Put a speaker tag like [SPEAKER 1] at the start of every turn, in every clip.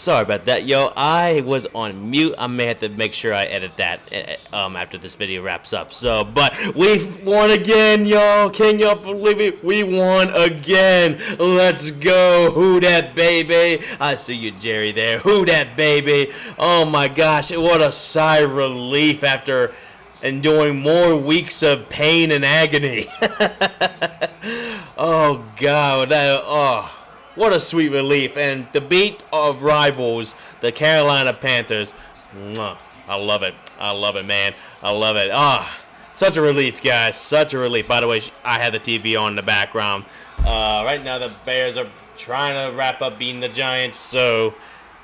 [SPEAKER 1] sorry about that, yo. I was on mute. I may have to make sure I edit that after this video wraps up. So, but we've won again, yo. Can y'all believe it? We won again. Let's go. Who dat, baby? I see you, Jerry, there. Who dat, baby? Oh my gosh, what a sigh of relief after enduring more weeks of pain and agony. Oh God, what a sweet relief. And the beat of rivals, the Carolina Panthers. I love it. I love it, man. I love it. Such a relief, guys. Such a relief. By the way, I have the TV on in the background. Right now, the Bears are trying to wrap up beating the Giants, so...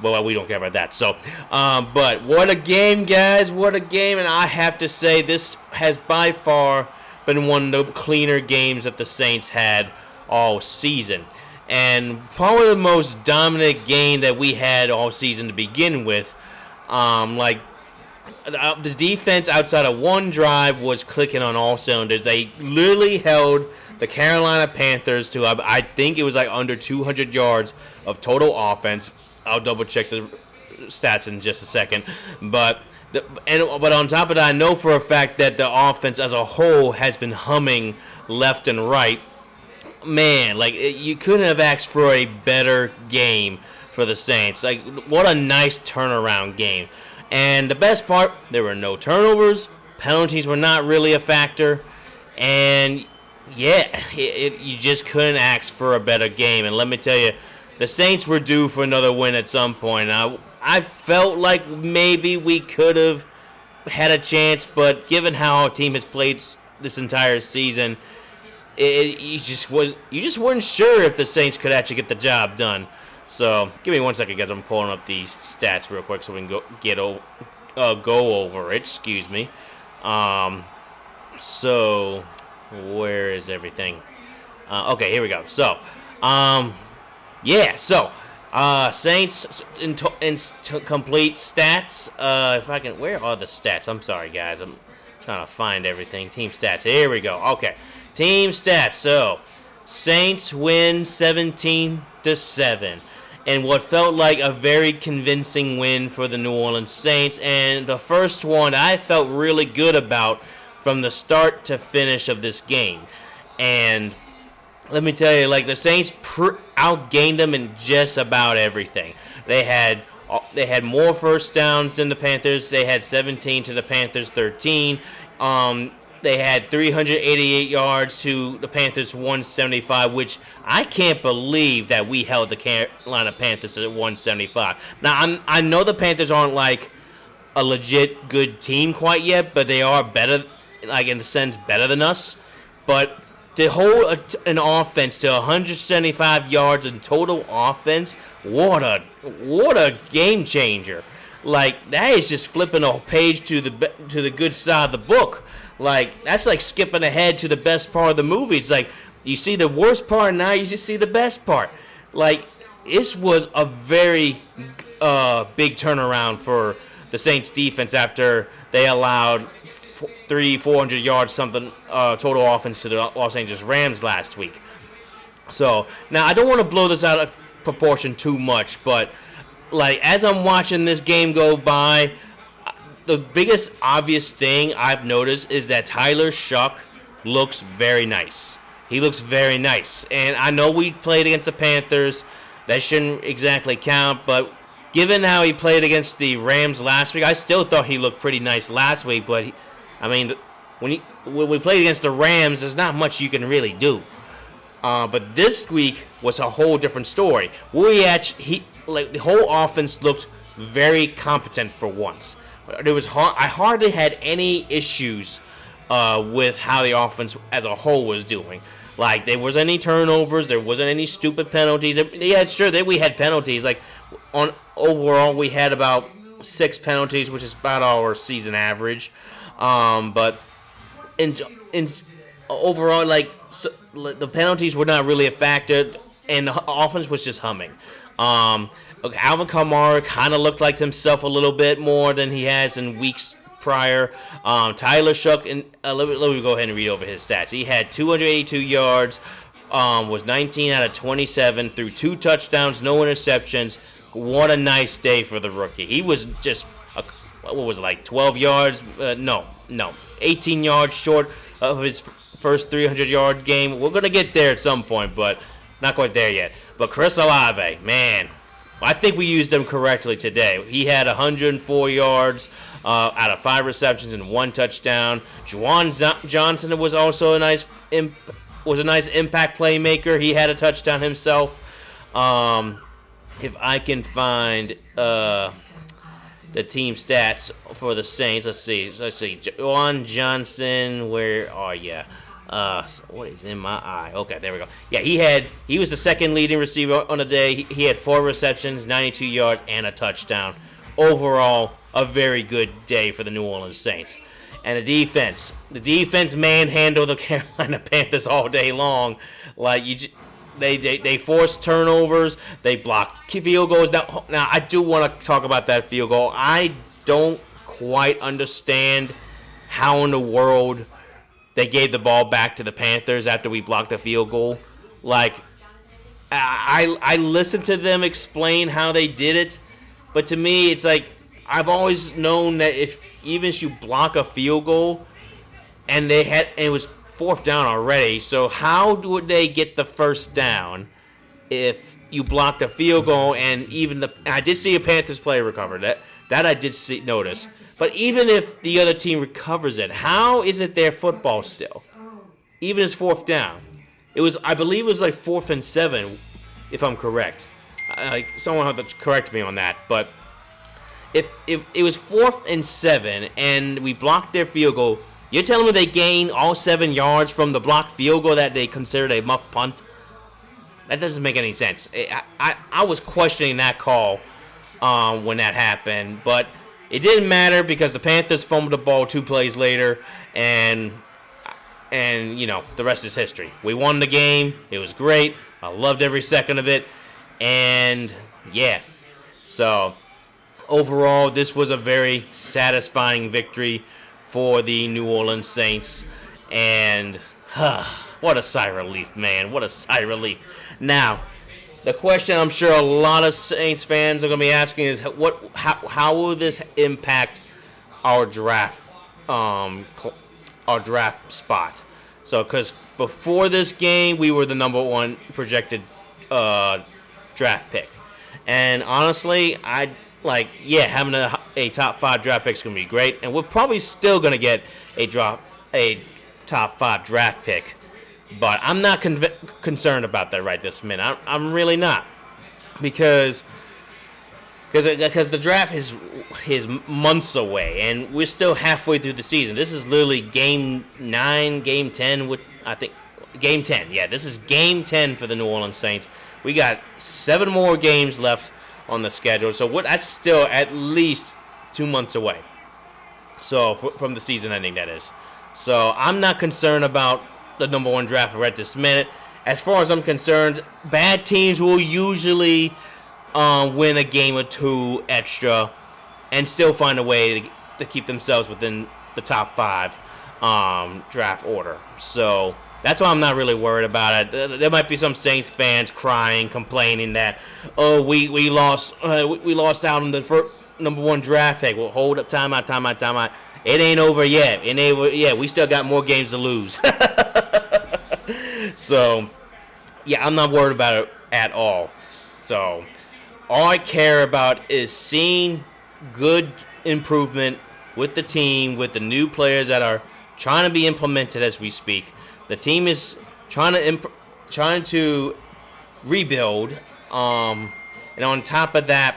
[SPEAKER 1] Well, we don't care about that. So, but what a game, guys. What a game. And I have to say, this has by far been one of the cleaner games that the Saints had all season. And probably the most dominant game that we had all season to begin with. The defense outside of one drive was clicking on all cylinders. They literally held the Carolina Panthers to, I think it was like under 200 yards of total offense. I'll double check the stats in just a second. But on top of that, I know for a fact that the offense as a whole has been humming left and right. Man, you couldn't have asked for a better game for the Saints. What a nice turnaround game. And the best part, there were no turnovers. Penalties were not really a factor. And, yeah, you just couldn't ask for a better game. And let me tell you, the Saints were due for another win at some point. I felt like maybe we could have had a chance, but given how our team has played this entire season, you just weren't sure if the Saints could actually get the job done. So give me 1 second, guys. I'm pulling up these stats real quick so we can go over it. Excuse me. So where is everything? Okay, here we go. So, yeah. So, Saints in complete stats. If I can, where are the stats? I'm sorry, guys. I'm trying to find everything. Team stats. Here we go. Okay. Team stats. So, Saints win 17-7. And what felt like a very convincing win for the New Orleans Saints. And the first one I felt really good about from the start to finish of this game. And let me tell you, the Saints outgained them in just about everything. They had more first downs than the Panthers. They had 17 to the Panthers 13. They had 388 yards to the Panthers 175, which I can't believe that we held the Carolina Panthers at 175. Now, I know the Panthers aren't a legit good team quite yet, but they are better, in a sense, better than us. But to hold an offense to 175 yards in total offense, what a game changer! That is just flipping a page to the good side of the book. That's like skipping ahead to the best part of the movie. It's you see the worst part, now you just see the best part. This was a very big turnaround for the Saints defense after they allowed 400 yards something total offense to the Los Angeles Rams last week. So now I don't want to blow this out of proportion too much, but as I'm watching this game go by, the biggest obvious thing I've noticed is that Tyler Shuck looks very nice. He looks very nice. And I know we played against the Panthers. That shouldn't exactly count, but given how he played against the Rams last week, I still thought he looked pretty nice last week, but when we played against the Rams, there's not much you can really do. But this week was a whole different story. The whole offense looked very competent for once. I hardly had any issues with how the offense as a whole was doing. There wasn't any turnovers, there wasn't any stupid penalties. Yeah, sure, we had penalties. Overall, we had about 6 penalties, which is about our season average. But in overall, the penalties were not really a factor, and the offense was just humming. Alvin Kamara kind of looked like himself a little bit more than he has in weeks prior. Tyler Shuck, let me go ahead and read over his stats. He had 282 yards, was 19 out of 27, threw 2 touchdowns, no interceptions, what a nice day for the rookie. He was just, what was it, like 12 yards? No, 18 yards short of his first 300-yard game. We're going to get there at some point, but not quite there yet. But Chris Olave, man, I think we used him correctly today. He had 104 yards out of 5 receptions and 1 touchdown. Juwan Johnson was also a nice impact playmaker. He had a touchdown himself. If I can find the team stats for the Saints, let's see. Juwan Johnson, where are you? What is in my eye? Okay, there we go. Yeah, he was the second leading receiver on the day. He had 4 receptions, 92 yards, and a touchdown. Overall, a very good day for the New Orleans Saints. And the defense manhandled the Carolina Panthers all day long. Like they forced turnovers, they blocked field goals. Now I do want to talk about that field goal. I don't quite understand how in the world they gave the ball back to the Panthers after we blocked a field goal. Like, I listened to them explain how they did it, but to me, it's like, I've always known that even if you block a field goal, and it was 4th down already, so how would they get the first down if you blocked a field goal and I did see a Panthers player recover that I did notice. But even if the other team recovers it, how is it their football still? Even as 4th down. I believe it was like 4th and 7, if I'm correct. Someone have to correct me on that. But if it was 4th and 7 and we blocked their field goal, you're telling me they gained all 7 yards from the blocked field goal that they considered a muff punt? That doesn't make any sense. I was questioning that call when that happened, but it didn't matter because the Panthers fumbled the ball 2 plays later, and the rest is history. We won the game. It was great. I loved every second of it, and yeah. So overall, this was a very satisfying victory for the New Orleans Saints, and what a sigh of relief, man. What a sigh of relief. Now, the question I'm sure a lot of Saints fans are going to be asking is, how will this impact our draft spot? So, because before this game, we were the number 1 projected draft pick, and honestly, having a top 5 draft pick is going to be great, and we're probably still going to get a top 5 draft pick. But I'm not concerned about that right this minute. I'm really not, because the draft is months away, and we're still halfway through the season. This is literally game 9, game 10. I think game 10. Yeah, this is game 10 for the New Orleans Saints. We got 7 more games left on the schedule, so that's still at least 2 months away. So from the season ending, that is. So I'm not concerned about the number 1 draft right this minute. As far as I'm concerned, bad teams will usually win a game or 2 extra and still find a way to keep themselves within the top 5 draft order. So that's why I'm not really worried about it. There might be some Saints fans crying, complaining that, we lost out on the number 1 draft pick. Well, hold up, time out. It ain't over yet. We still got more games to lose. So, yeah, I'm not worried about it at all. So, all I care about is seeing good improvement with the team, with the new players that are trying to be implemented as we speak. The team is trying to rebuild, and on top of that,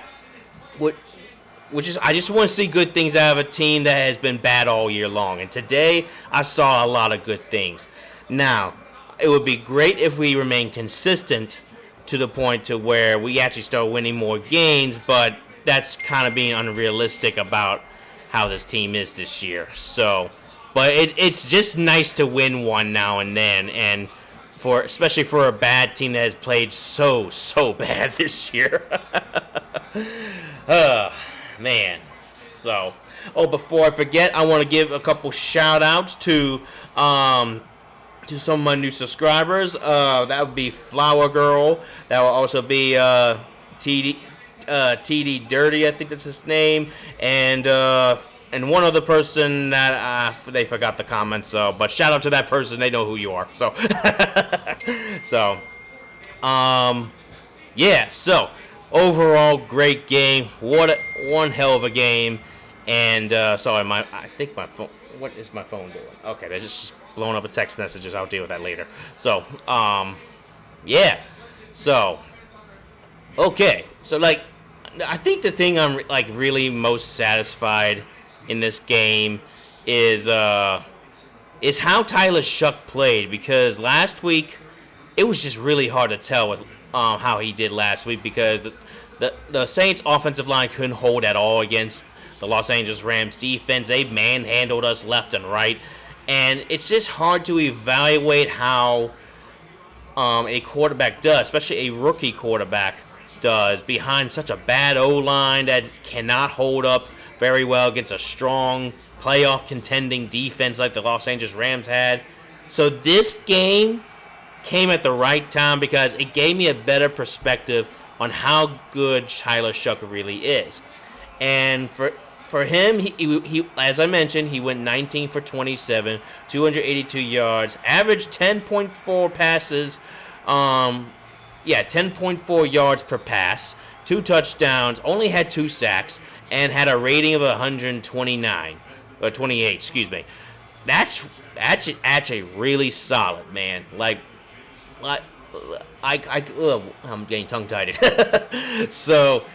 [SPEAKER 1] I just want to see good things out of a team that has been bad all year long. And today, I saw a lot of good things. Now, it would be great if we remain consistent to the point to where we actually start winning more games, but that's kind of being unrealistic about how this team is this year. So, but it's just nice to win one now and then, and especially for a bad team that has played so bad this year. Man. So, before I forget, I want to give a couple shout outs to some of my new subscribers. That would be Flower Girl. That will also be TD Dirty, I think that's his name, and one other person that they forgot the comments. So, but shout out to that person; they know who you are. So, so, yeah. So, overall, great game. One hell of a game. And sorry, I think my phone. What is my phone doing? Okay, they're just blowing up a text messages. I'll deal with that later. So, yeah. So, okay. So, like, I think the thing I'm like really most satisfied in this game is how Tyler Shuck played, because last week it was just really hard to tell with how he did last week, because the Saints offensive line couldn't hold at all against the Los Angeles Rams defense. They manhandled us left and right, and it's just hard to evaluate how a quarterback does, especially a rookie quarterback does, behind such a bad O-line that cannot hold up very well against a strong playoff contending defense like the Los Angeles Rams had. So this game came at the right time, because it gave me a better perspective on how good Tyler Shuck really is. And for him, he as I mentioned, he went 19 for 27, 282 yards, averaged 10.4 passes, 10.4 yards per pass, 2 touchdowns, only had 2 sacks, and had a rating of 129 or 28, excuse me. That's actually really solid, man. I'm getting tongue-tied. So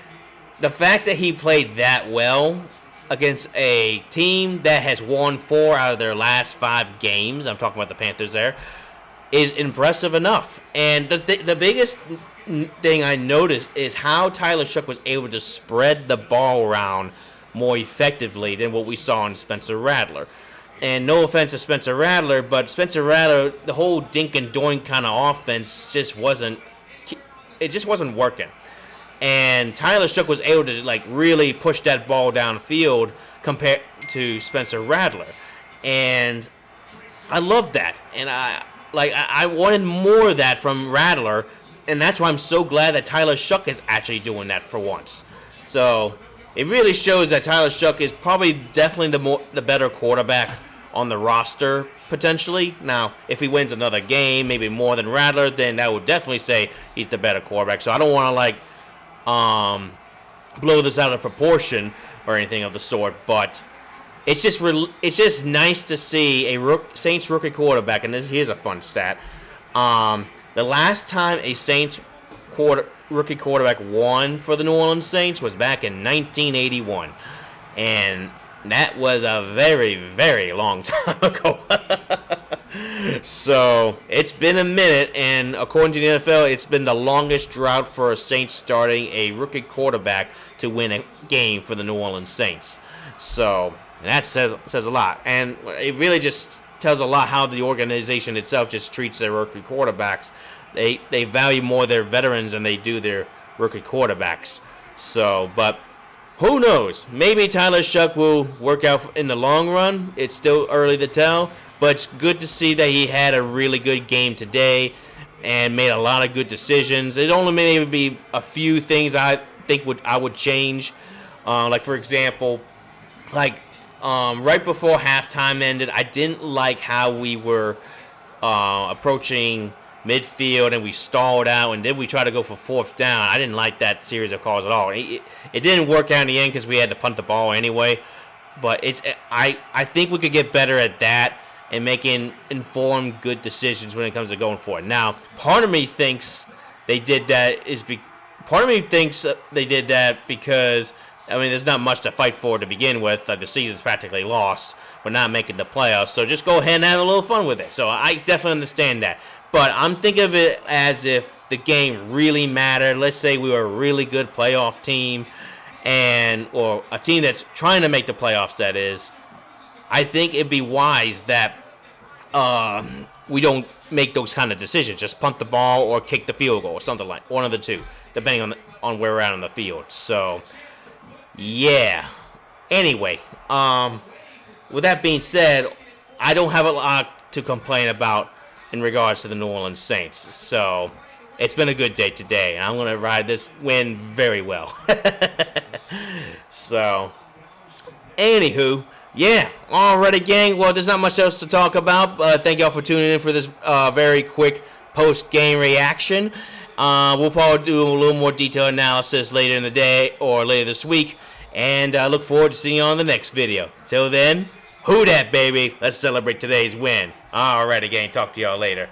[SPEAKER 1] the fact that he played that well against a team that has won 4 out of their last 5 games, I'm talking about the Panthers there, is impressive enough. And the biggest thing I noticed is how Tyler Shuck was able to spread the ball around more effectively than what we saw in Spencer Rattler. And no offense to Spencer Rattler, but Spencer Rattler, the whole dink and doink kind of offense just wasn't working. And Tyler Shuck was able to really push that ball downfield compared to Spencer Rattler. And I loved that. And I wanted more of that from Rattler, and that's why I'm so glad that Tyler Shuck is actually doing that for once. So it really shows that Tyler Shuck is probably definitely the better quarterback on the roster, potentially. Now, if he wins another game, maybe more than Rattler, then that would definitely say he's the better quarterback. So I don't want to blow this out of proportion or anything of the sort, but it's just nice to see a Saints rookie quarterback. And here's a fun stat: the last time a Saints rookie quarterback won for the New Orleans Saints was back in 1981, and that was a very, very long time ago. So it's been a minute, and according to the NFL, it's been the longest drought for a Saints starting a rookie quarterback to win a game for the New Orleans Saints. So that says a lot, and it really just tells a lot how the organization itself just treats their rookie quarterbacks. They value more their veterans than they do their rookie quarterbacks. So, but who knows? Maybe Tyler Shuck will work out in the long run. It's still early to tell, but it's good to see that he had a really good game today and made a lot of good decisions. There's only maybe be a few things I think I would change. Like, for example, right before halftime ended, I didn't like how we were approaching midfield, and we stalled out, and then we tried to go for 4th down. I didn't like that series of calls at all. It didn't work out in the end because we had to punt the ball anyway. But I think we could get better at that and making informed, good decisions when it comes to going for it. Now, part of me thinks they did that because there's not much to fight for to begin with. The season's practically lost. We're not making the playoffs, so just go ahead and have a little fun with it. So I definitely understand that. But I'm thinking of it as if the game really mattered. Let's say we were a really good playoff team, or a team that's trying to make the playoffs, that is. I think it'd be wise that we don't make those kind of decisions. Just punt the ball or kick the field goal or something like one of the two, depending on where we're at on the field. So, yeah. Anyway, with that being said, I don't have a lot to complain about in regards to the New Orleans Saints. So, It's been a good day today. I'm going to ride this win very well. So, anywho, yeah, alrighty, gang. Well, there's not much else to talk about. Thank y'all for tuning in for this very quick post-game reaction. We'll probably do a little more detailed analysis later in the day or later this week. And I look forward to seeing you on the next video. Till then, who dat, baby? Let's celebrate today's win. Alrighty, gang. Talk to y'all later.